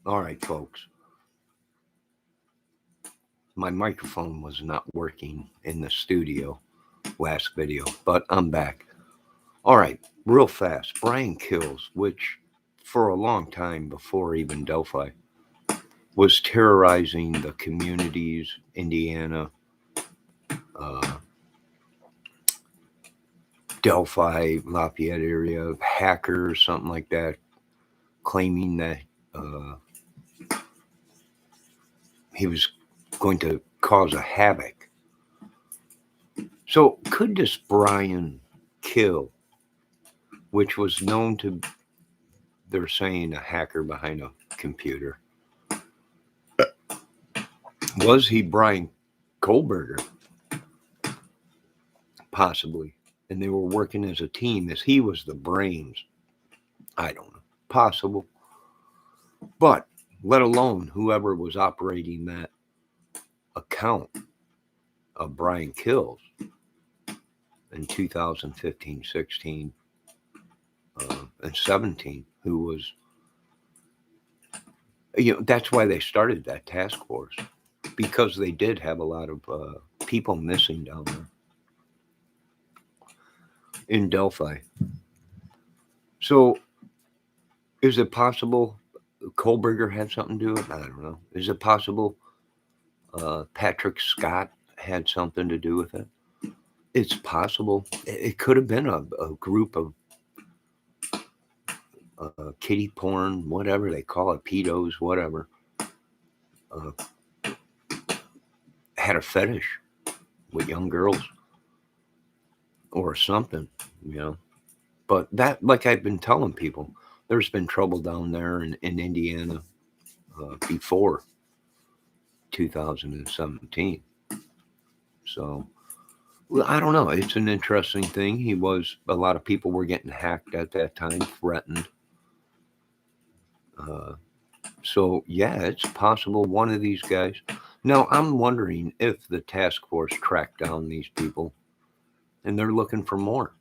All right, folks. My microphone was not working in the studio last video, but I'm back. All right, real fast. Brian Kills, which for a long time before even Delphi, was terrorizing the communities, Indiana, uh, Delphi, Lafayette area, hackers, something like that, claiming that uh, he was going to cause a havoc. So, could this Brian Kill, which was known to, they're saying, a hacker behind a computer, was he Brian Kohlberger? Possibly. And they were working as a team as he was the brains. I don't know. Possible. But let alone whoever was operating that account of Brian Kills in 2015, 16, and 17, who was, that's why they started that task force, because they did have a lot of people missing down there in Delphi. So is it possible Kohlberger had something to do with it? I don't know. Is it possible Patrick Scott had something to do with it? It's possible. It could have been a group of kiddie porn, whatever they call it, pedos, whatever, uh, had a fetish with young girls or something, you know. But that, like I've been telling people, there's been trouble down there in Indiana before 2017. So, well, I don't know. It's an interesting thing. He was, a lot of people were getting hacked at that time, threatened. Uh, so, yeah, it's possible one of these guys. Now, I'm wondering if the task force tracked down these people and they're looking for more.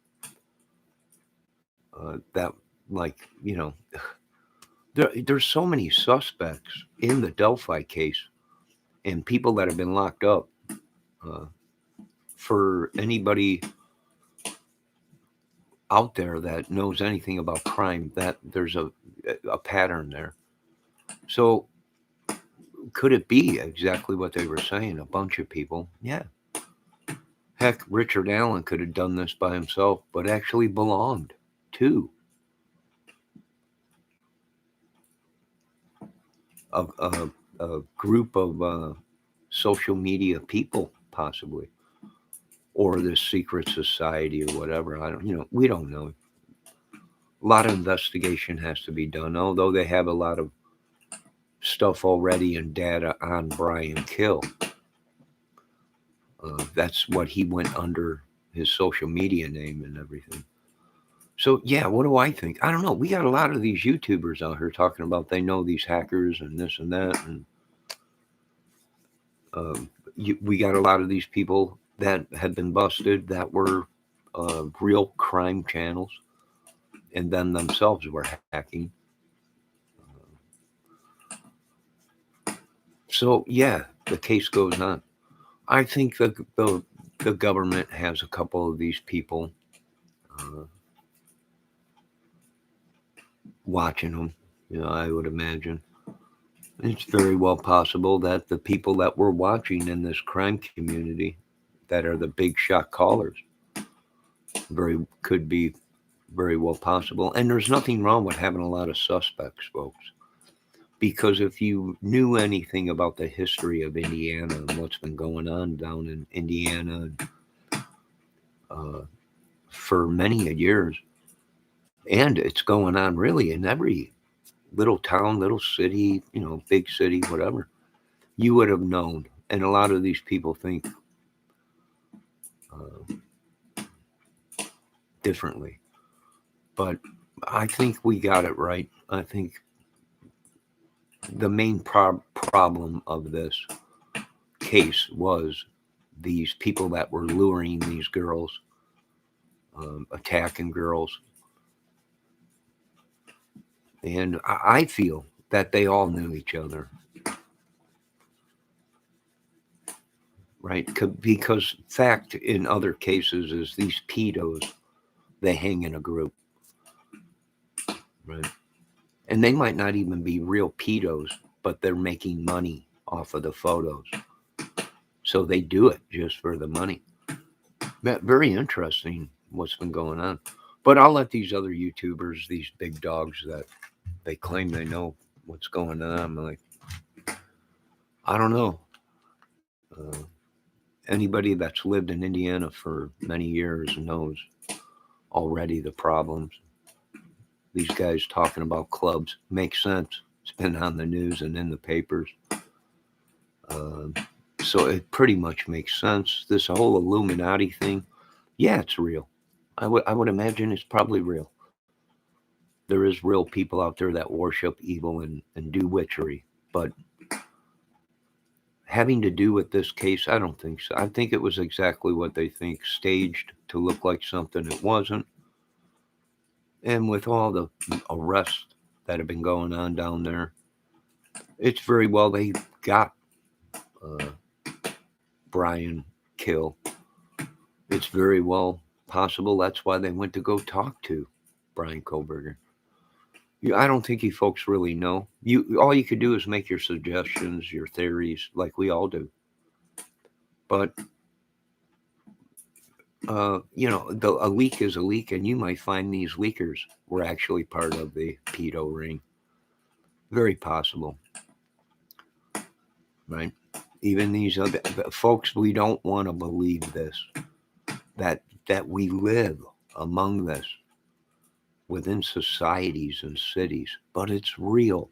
That, like, you know, there's so many suspects in the Delphi case and people that have been locked up. Uh, for anybody out there that knows anything about crime, that there's a pattern there. So could it be exactly what they were saying? A bunch of people? Yeah. Heck, Richard Allen could have done this by himself, but actually belonged to a group of social media people, possibly, or this secret society or whatever. I don't, we don't know. A lot of investigation has to be done, although they have a lot of stuff already and data on Brian Kill. That's what he went under, his social media name and everything. So yeah, what do I think? I don't know. We got a lot of these YouTubers out here talking about they know these hackers and this and that, and we got a lot of these people that had been busted that were real crime channels, and then themselves were hacking. So yeah, the case goes on. I think the government has a couple of these people uh, watching them. I would imagine it's very well possible that the people that were watching in this crime community, that are the big shot callers, very could be very well possible. And there's nothing wrong with having a lot of suspects, folks. Because if you knew anything about the history of Indiana and what's been going on down in Indiana uh, for many years, and it's going on really in every little town, little city, big city, whatever, you would have known. And a lot of these people think uh, differently. But I think we got it right. I think the main problem of this case was these people that were luring these girls, attacking girls. And I feel that they all knew each other, right? Because fact in other cases is these pedos, they hang in a group, right? And they might not even be real pedos, but they're making money off of the photos. So they do it just for the money. Very interesting what's been going on. But I'll let these other YouTubers, these big dogs that they claim they know what's going on, I'm like, I don't know. Uh, Anybody that's lived in Indiana for many years knows already the problems. These guys talking about clubs makes sense. It's been on the news and in the papers. So it pretty much makes sense. This whole Illuminati thing, yeah, it's real. I would imagine it's probably real. There is real people out there that worship evil and do witchery. But having to do with this case, I don't think so. I think it was exactly what they think, staged to look like something it wasn't. And with all the arrests that have been going on down there, it's very well they got uh, Brian killed. It's very well possible that's why they went to go talk to Brian Kohlberger. I don't think you folks really know. All you could do is make your suggestions, your theories, like we all do. But a leak is a leak, and you might find these leakers were actually part of the pedo ring. Very possible, right? Even these other folks, we don't want to believe this. That we live among this within societies and cities, but it's real.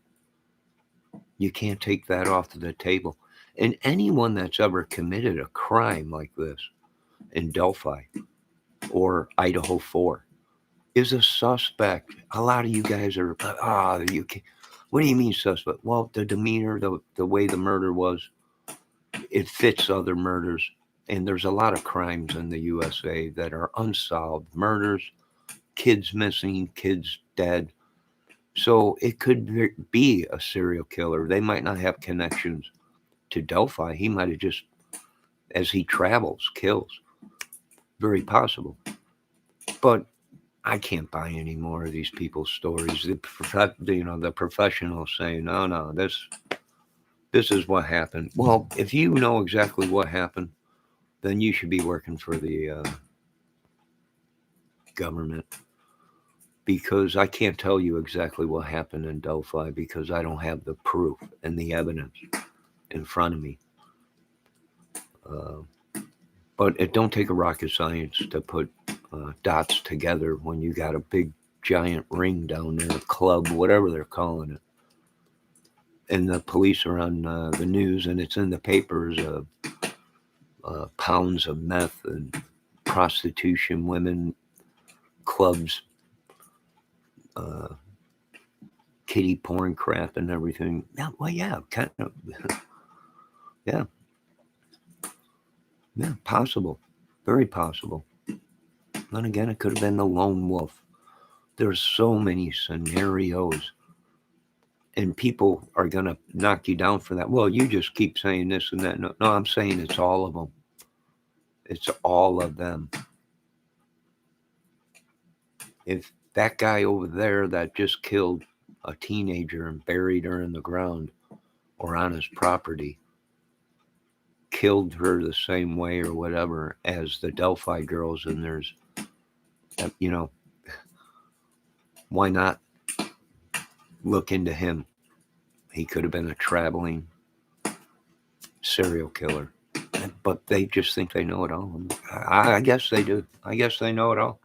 You can't take that off the table. And anyone that's ever committed a crime like this in Delphi or Idaho 4 is a suspect. A lot of you guys are, you can, what do you mean suspect? Well, the demeanor, the way the murder was, it fits other murders. And there's a lot of crimes in the USA that are unsolved murders, kids missing, kids dead. So it could be a serial killer. They might not have connections to Delphi. He might have just, as he travels, kills. Very possible. But I can't buy any more of these people's stories. The professionals saying, no, this is what happened. Well, if you know exactly what happened, then you should be working for the government, because I can't tell you exactly what happened in Delphi because I don't have the proof and the evidence in front of me. But it don't take a rocket science to put dots together when you got a big giant ring down there, a club, whatever they're calling it. And the police are on the news, and it's in the papers, pounds of meth and prostitution, women, clubs, kiddie porn crap and everything. Yeah, well, yeah, kind of. Yeah. Yeah, possible. Very possible. Then again, it could have been the lone wolf. There's so many scenarios, and people are going to knock you down for that. Well, you just keep saying this and that. No, I'm saying it's all of them. It's all of them. If that guy over there that just killed a teenager and buried her in the ground or on his property killed her the same way or whatever as the Delphi girls, and there's, why not look into him? He could have been a traveling serial killer. But they just think they know it all. I guess they do. I guess they know it all.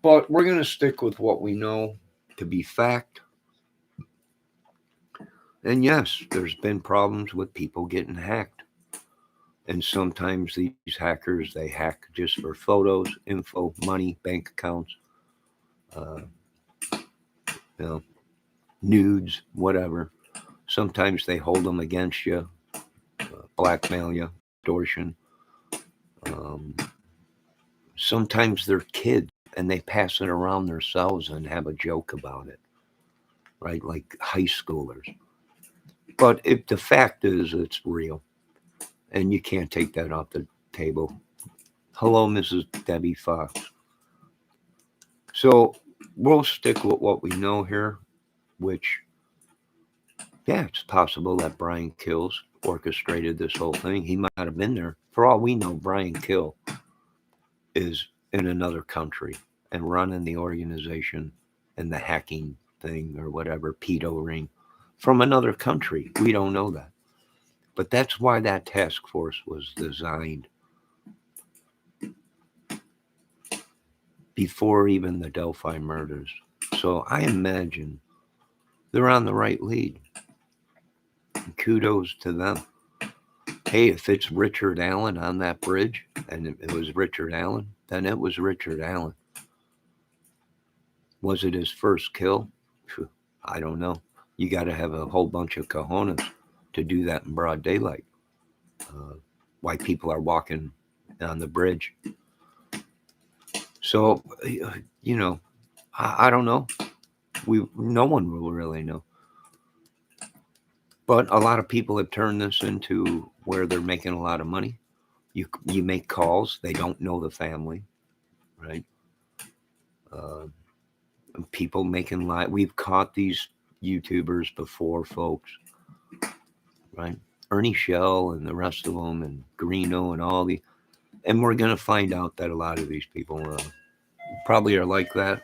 But we're going to stick with what we know to be fact. And yes, there's been problems with people getting hacked. And sometimes these hackers, they hack just for photos, info, money, bank accounts, nudes, whatever. Sometimes they hold them against you, blackmail you, extortion. Sometimes they're kids and they pass it around themselves and have a joke about it. right? Like high schoolers. But if the fact is it's real, and you can't take that off the table. Hello, Mrs. Debbie Fox. So we'll stick with what we know here, which, yeah, it's possible that Brian Kills orchestrated this whole thing. He might have been there. For all we know, Brian Kill is in another country and running the organization and the hacking thing or whatever, pedo ring, from another country. We don't know that. But that's why that task force was designed before even the Delphi murders. So I imagine they're on the right lead. Kudos to them. Hey, if it's Richard Allen on that bridge, and it was Richard Allen, then it was Richard Allen. Was it his first kill? I don't know. You got to have a whole bunch of cojones to do that in broad daylight. Why people are walking on the bridge. So, I don't know. No one will really know. But a lot of people have turned this into where they're making a lot of money. You make calls, they don't know the family, right? Uh, People making we've caught these YouTubers before, folks, right? Ernie Shell and the rest of them, and Greeno and all the, and we're gonna find out that a lot of these people probably are like that.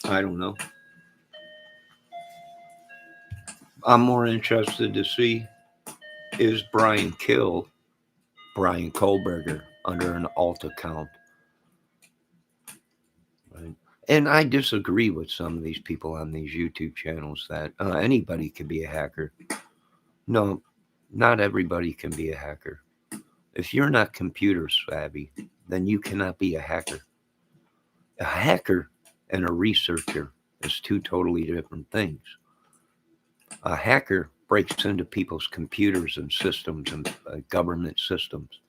I don't know. I'm more interested to see, is Brian killed Brian Kohlberger under an alt account, right? And I disagree with some of these people on these YouTube channels that anybody can be a hacker. No, not everybody can be a hacker. If you're not computer savvy, then you cannot be a hacker. A hacker and a researcher is two totally different things. A hacker breaks into people's computers and systems and government systems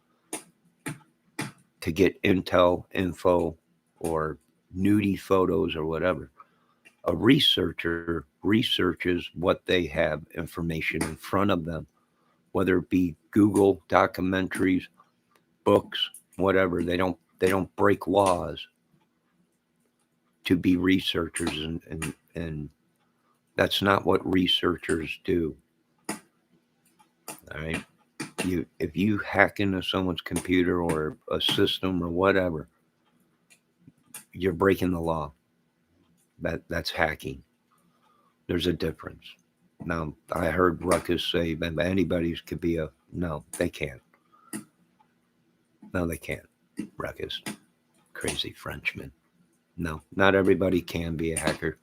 to get intel, info, or nudie photos or whatever. A researcher researches what they have information in front of them, whether it be Google documentaries, books, whatever. They don't break laws to be researchers, and that's not what researchers do. All right. If you hack into someone's computer or a system or whatever, you're breaking the law. That's hacking. There's a difference. Now, I heard Ruckus say that anybody could be a, no, they can't. No, they can't. Ruckus, crazy Frenchman. No, not everybody can be a hacker.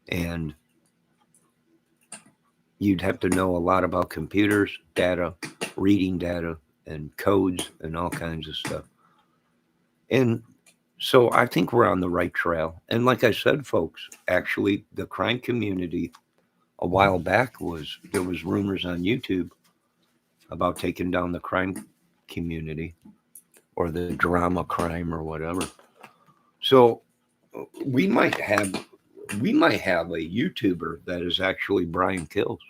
And you'd have to know a lot about computers, data, reading data, and codes, and all kinds of stuff. And so I think we're on the right trail. And like I said, folks, actually, the crime community a while back there was rumors on YouTube about taking down the crime community or the drama crime or whatever. So we might have a YouTuber that is actually Brian Kills.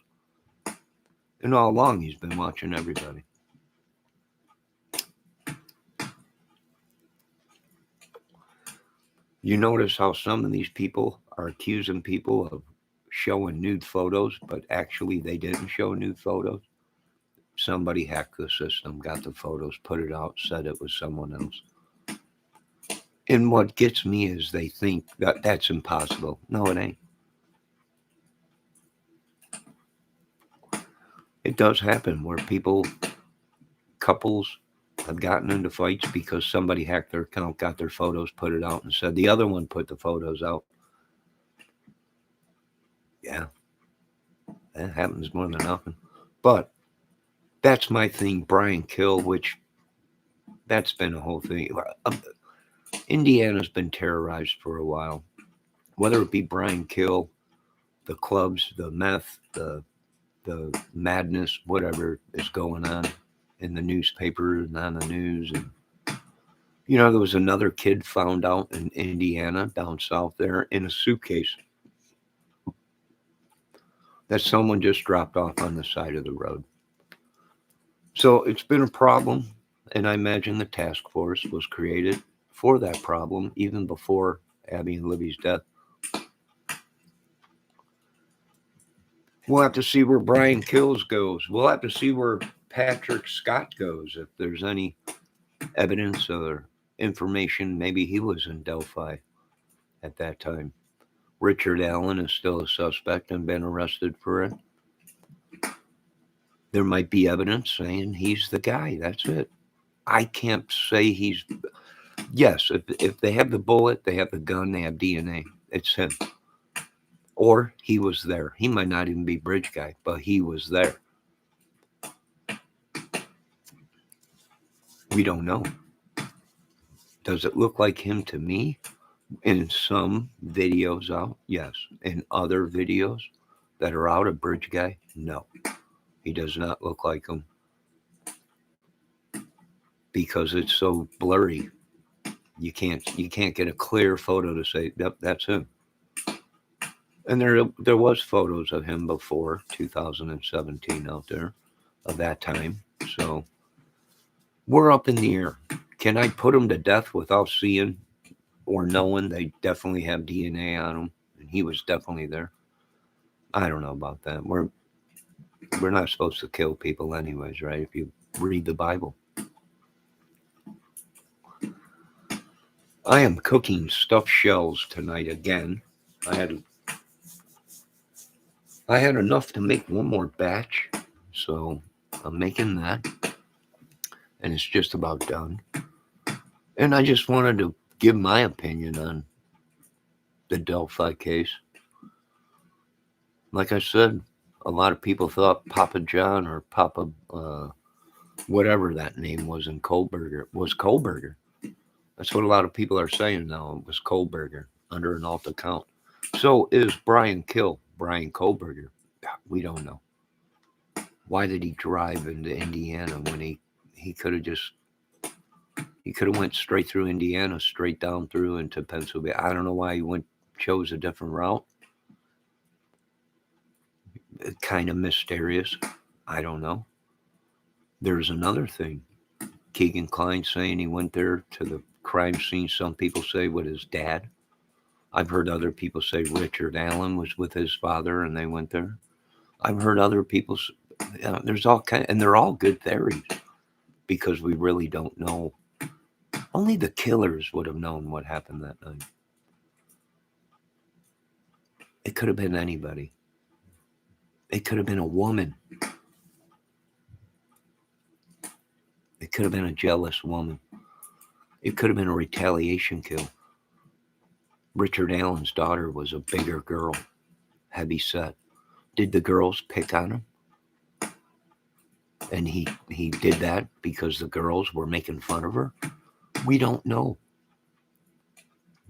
And all along he's been watching everybody. You notice how some of these people are accusing people of showing nude photos, but actually they didn't show nude photos. Somebody hacked the system, got the photos, put it out, said it was someone else. And what gets me is they think that that's impossible. No, it ain't. It does happen where couples have gotten into fights because somebody hacked their account, got their photos, put it out, and said the other one put the photos out. Yeah, that happens more than often. But that's my thing, Brian Kill, which that's been a whole thing. Indiana's been terrorized for a while, whether it be Brian Kill, the clubs, the meth, the madness, whatever is going on in the newspaper and on the news. And there was another kid found out in Indiana, down south there, in a suitcase that someone just dropped off on the side of the road. So it's been a problem, and I imagine the task force was created for that problem even before Abby and Libby's death. We'll have to see where Brian Kills goes. We'll have to see where Patrick Scott goes if there's any evidence or information. Maybe he was in Delphi at that time. Richard Allen is still a suspect and been arrested for it. There might be evidence saying he's the guy. That's it. I can't say he's. Yes, if they have the bullet, they have the gun, they have DNA. It's him. Or he was there. He might not even be bridge guy, but he was there. We don't know. Does it look like him to me? In some videos out, yes. In other videos that are out of bridge guy, no. He does not look like him because it's so blurry. You can't get a clear photo to say, yep, that's him. And there was photos of him before 2017 out there of that time. So we're up in the air. Can I put him to death without seeing or knowing they definitely have DNA on him and he was definitely there? I don't know about that. We're not supposed to kill people anyways, right? If you read the Bible. I am cooking stuffed shells tonight again. I had enough to make one more batch, so I'm making that, and it's just about done. And I just wanted to give my opinion on the Delphi case. Like I said, a lot of people thought Papa John or Papa, whatever that name was in Kohlberger, was Kohlberger. That's what a lot of people are saying now. It was Kohlberger under an alt account. So is Brian Kohlberger? We don't know. Why did he drive into Indiana when he could have went straight through Indiana, straight down through into Pennsylvania? I don't know why he chose a different route. Kind of mysterious. I don't know. There's another thing. Keegan Kline saying he went there to the crime scene. Some people say with his dad. I've heard other people say Richard Allen was with his father and they went there. I've heard other people. There's all kind, and they're all good theories because we really don't know. Only the killers would have known what happened that night. It could have been anybody. It could have been a woman. It could have been a jealous woman. It could have been a retaliation kill. Richard Allen's daughter was a bigger girl, heavy set. Did the girls pick on him? And he did that because the girls were making fun of her? We don't know.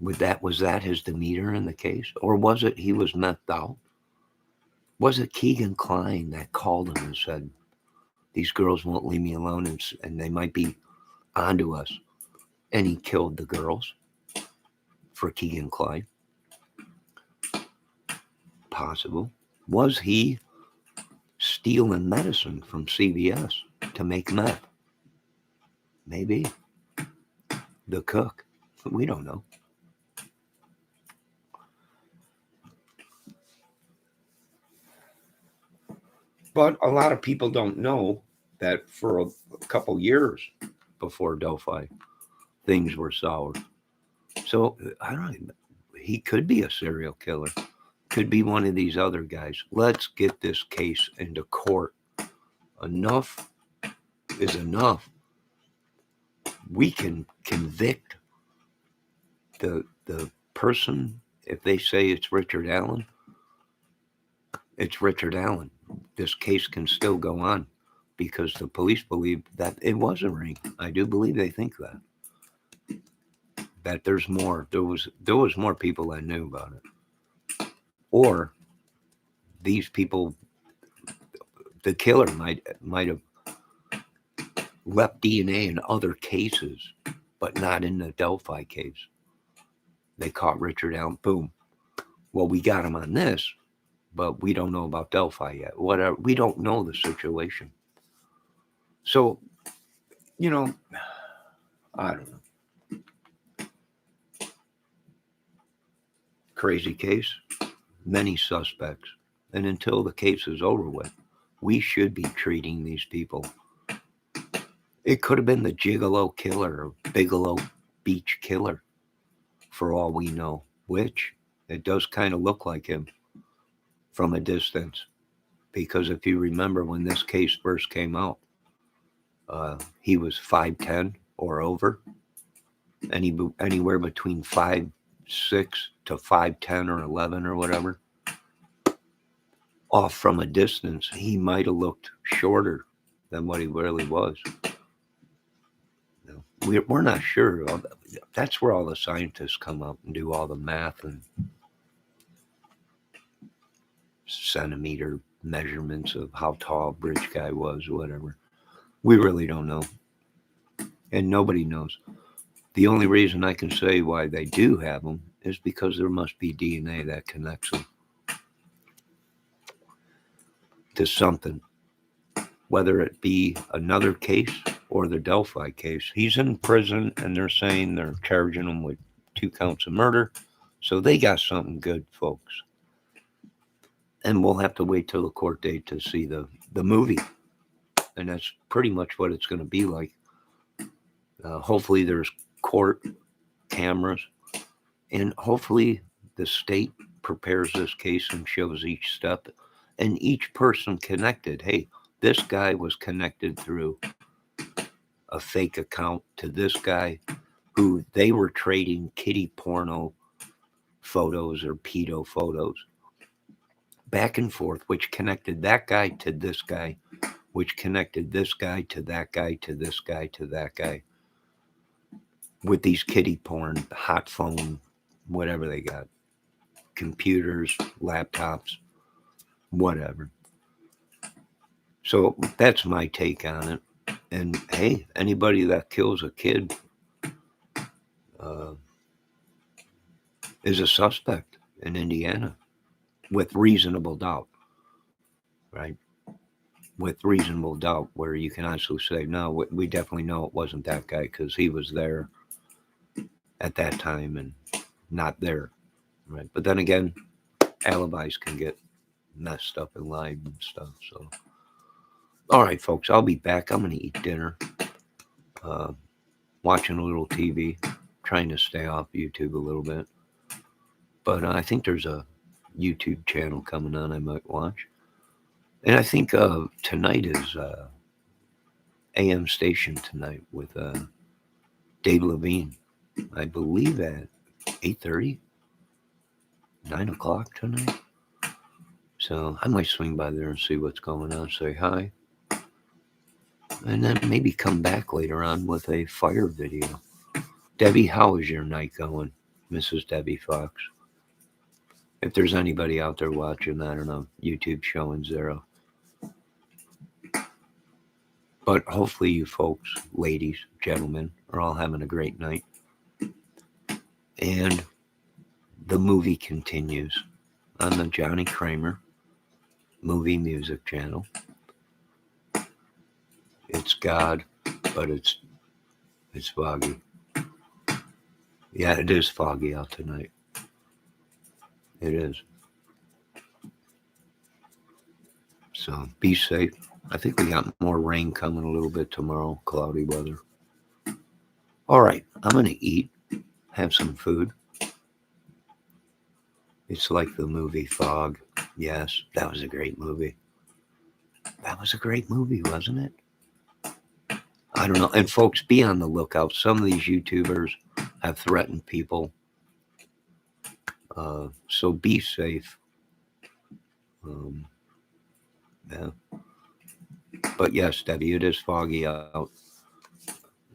Was that his demeanor in the case? Or was it he was methed out? Was it Keegan Kline that called him and said, these girls won't leave me alone and they might be onto us? And he killed the girls for Keegan Kline? Possible. Was he stealing medicine from CVS to make meth? Maybe. The cook. We don't know. But a lot of people don't know that for a couple years before Delphi, things were solved. So I don't know. He could be a serial killer. Could be one of these other guys. Let's get this case into court. Enough is enough. We can convict the person. If they say it's Richard Allen, it's Richard Allen. This case can still go on because the police believe that it was a ring. I do believe they think that there's more. There was more people that knew about it, or these people, the killer might have left DNA in other cases, but not in the Delphi case. They caught Richard Allen. Boom. Well, we got him on this. but we don't know about Delphi yet. Whatever, we don't know the situation. So, you know, I don't know. Crazy case, many suspects. And until the case is over with, we should be treating these people. It could have been the Gigolo killer or Bigelow Beach killer, for all we know, which it does kind of look like him from a distance. Because if you remember when this case first came out, he was 5'10" or over, anywhere between 5'6" to 5'10" or 11 or whatever. Off from a distance, he might have looked shorter than what he really was. We're not sure. That's where all the scientists come up and do all the math and centimeter measurements of how tall Bridge Guy was, whatever. We really don't know. And nobody knows. The only reason I can say why they do have them is because there must be DNA that connects them to something, whether it be another case or the Delphi case. He's in prison and they're saying they're charging him with 2 counts of murder. So they got something good, folks. And we'll have to wait till the court date to see the movie. And that's pretty much what it's going to be like. Hopefully there's court cameras. And hopefully the state prepares this case and shows each step and each person connected. Hey, this guy was connected through a fake account to this guy who they were trading kiddie porno photos or pedo photos back and forth, which connected that guy to this guy, which connected this guy to that guy to this guy to that guy with these kiddie porn, hot phone, whatever they got, computers, laptops, whatever. So that's my take on it. And hey, anybody that kills a kid is a suspect in Indiana with reasonable doubt, right? With reasonable doubt, where you can also say, no, we definitely know it wasn't that guy because he was there at that time and not there, right? But then again, alibis can get messed up and lied and stuff. So, all right, folks, I'll be back. I'm going to eat dinner, watching a little TV, trying to stay off YouTube a little bit. But I think there's a YouTube channel coming on I might watch. And I think tonight is AM station tonight with Dave Levine. I believe at 8:30, 9 o'clock tonight. So I might swing by there and see what's going on, say hi. And then maybe come back later on with a fire video. Debbie, how is your night going? Mrs. Debbie Fox. If there's anybody out there watching, I don't know, YouTube showing zero. But hopefully you folks, ladies, gentlemen, are all having a great night. And the movie continues on the Johnny Kramer movie music channel. It's God, but it's foggy. Yeah, it is foggy out tonight. It is. So be safe. I think we got more rain coming a little bit tomorrow, cloudy weather. All right, I'm going to eat, have some food. It's like the movie Fog. Yes, that was a great movie. That was a great movie, wasn't it? I don't know. And folks, be on the lookout. Some of these YouTubers have threatened people. So be safe. Yeah. But yes, Debbie, it is foggy out. I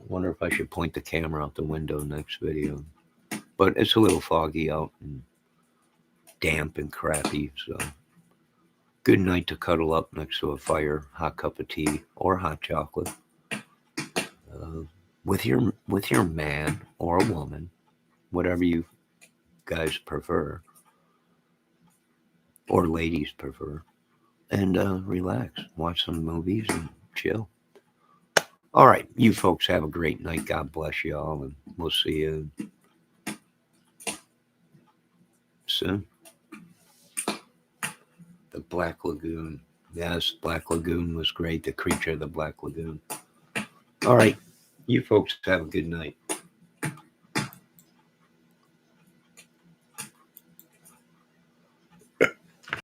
wonder if I should point the camera out the window next video. But it's a little foggy out and damp and crappy. So good night to cuddle up next to a fire, hot cup of tea or hot chocolate. With your man or a woman, whatever you guys prefer, or ladies prefer, and relax, watch some movies, and chill. All right, you folks have a great night. God bless you all, and we'll see you soon. The Black Lagoon. Yes, Black Lagoon was great. The Creature of the Black Lagoon. All right, you folks have a good night.